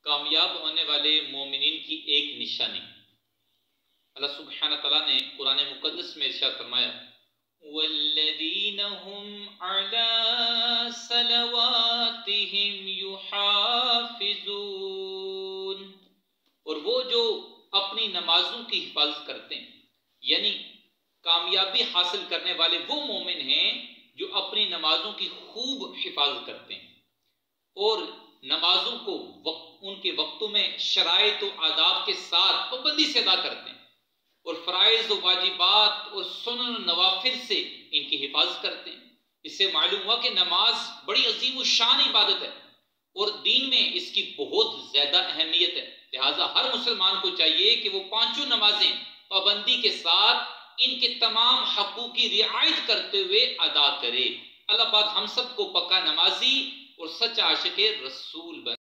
کامیاب ہونے والے مومنین کی ایک نشانی اللہ سبحانہ تعالیٰ نے قرآن مقدس میں ارشاد فرمایا وَالَّذِينَ هُمْ عَلَىٰ صَلَوَاتِهِمْ يُحَافِظُونَ، اور وہ جو اپنی نمازوں کی حفاظت کرتے ہیں، یعنی کامیابی حاصل کرنے والے وہ مومن ہیں جو اپنی نمازوں کی خوب حفاظت کرتے ہیں اور نمازوں کو ان کے وقتوں میں شرائط و آداب کے ساتھ پابندی سے ادا کرتے ہیں اور فرائض و واجبات اور سنن و نوافل سے ان کی حفاظت کرتے ہیں۔ اس سے معلوم ہوا کہ نماز بڑی عظیم الشان عبادت ہے اور دین میں اس کی بہت زیادہ اہمیت ہے، لہٰذا ہر مسلمان کو چاہیے کہ وہ پانچوں نمازیں پابندی کے ساتھ ان کے تمام حقوق کی رعایت کرتے ہوئے ادا کرے۔ اللہ پاک ہم سب کو پکا نمازی اور سچا عاشق رسول بنا۔